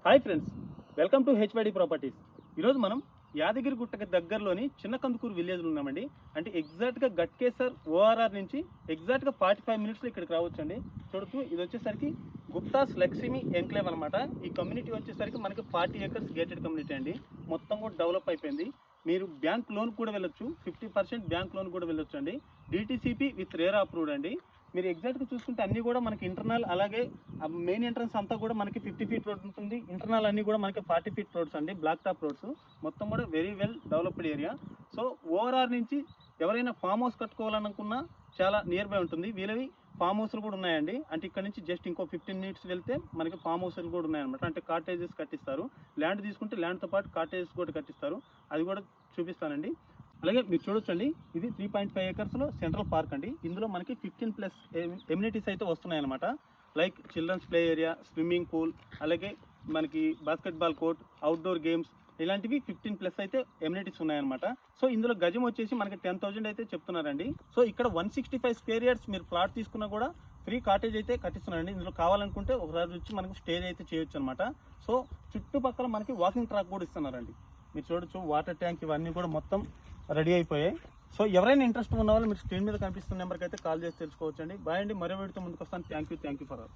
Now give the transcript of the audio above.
Hi friends, welcome to HYD properties. ఈరోజు మనం యాదగిరిగుట్టకి దగ్గరలోని చిన్న కందుకూరు విలేజ్లో ఉన్నామండి. అంటే ఎగ్జాక్ట్గా గట్కేసర్ ఓఆర్ఆర్ నుంచి ఎగ్జాక్ట్గా 45 మినిట్స్లో ఇక్కడికి రావచ్చండి. చూడొచ్చు, ఇది వచ్చేసరికి గుప్తాస్ లక్ష్మి ఎన్క్లేవ్ అనమాట. ఈ కమ్యూనిటీ వచ్చేసరికి మనకి 40 acres గేటెడ్ కమ్యూనిటీ అండి. మొత్తం కూడా డెవలప్ అయిపోయింది. మీరు బ్యాంక్ లోన్ కూడా వెళ్ళొచ్చు, 50% బ్యాంక్ లోన్ కూడా వెళ్ళొచ్చు అండి. డిటిసిపి విత్ రేరా అప్రూవ్డ్ అండి. మీరు ఎగ్జాక్ట్గా చూసుకుంటే అన్నీ కూడా మనకి ఇంటర్నల్, అలాగే మెయిన్ ఎంట్రన్స్ అంతా కూడా మనకి 50 feet రోడ్ ఉంటుంది. ఇంటర్నల్ అన్నీ కూడా మనకి 40 feet రోడ్స్ అండి, బ్లాక్ టాప్ రోడ్స్. మొత్తం కూడా very well developed area. So ORR నుంచి ఎవరైనా ఫామ్ హౌస్ కట్టుకోవాలనుకున్నా చాలా నియర్ బై ఉంటుంది. వీళ్ళవి ఫామ్ హౌస్లు కూడా ఉన్నాయండి. అంటే ఇక్కడ నుంచి జస్ట్ ఇంకో 15 minutes వెళ్తే మనకి ఫామ్ హౌస్లు కూడా ఉన్నాయన్నమాట. అంటే కాటేజెస్ కట్టిస్తారు. ల్యాండ్ తీసుకుంటే ల్యాండ్తో పాటు కాటేజెస్ కూడా కట్టిస్తారు. అది కూడా చూపిస్తానండి. అలాగే మీరు చూడొచ్చండి, ఇది 3.5 acres సెంట్రల్ పార్క్ అండి. ఇందులో మనకి 15+ ఎమ్యూనిటీస్ అయితే వస్తున్నాయన్నమాట. Like children's play area, swimming pool, అలాగే మనకి బాస్కెట్బాల్ కోర్ట్, అవుట్డోర్ గేమ్స్, ఇలాంటివి 15+ అయితే ఎమ్యూనిటీస్ ఉన్నాయన్నమాట. సో ఇందులో గజం వచ్చేసి మనకి 10,000 అయితే చెప్తున్నారండి. సో ఇక్కడ 165 square yards మీరు ప్లాట్ తీసుకున్నా కూడా ఫ్రీ కాటేజ్ అయితే కట్టిస్తున్నారండి. ఇందులో కావాలనుకుంటే ఒకసారి వచ్చి మనకు స్టే అయితే చేయొచ్చు అనమాట. సో చుట్టుపక్కల మనకి వాకింగ్ ట్రాక్ కూడా ఇస్తున్నారండి. మీరు చూడొచ్చు, వాటర్ ట్యాంక్ ఇవన్నీ కూడా మొత్తం రెడీ అయిపోయాయి. సో ఎవరైనా ఇంట్రెస్ట్ ఉన్న వాళ్ళు మీరు స్క్రీన్ మీద కనిపిస్తున్న నెంబర్కి అయితే కాల్ చేసి తెలుసుకోవచ్చండి. బాయ్ అండి, మరో వీడియోతో ముందుకు వస్తాను. Thank you for all.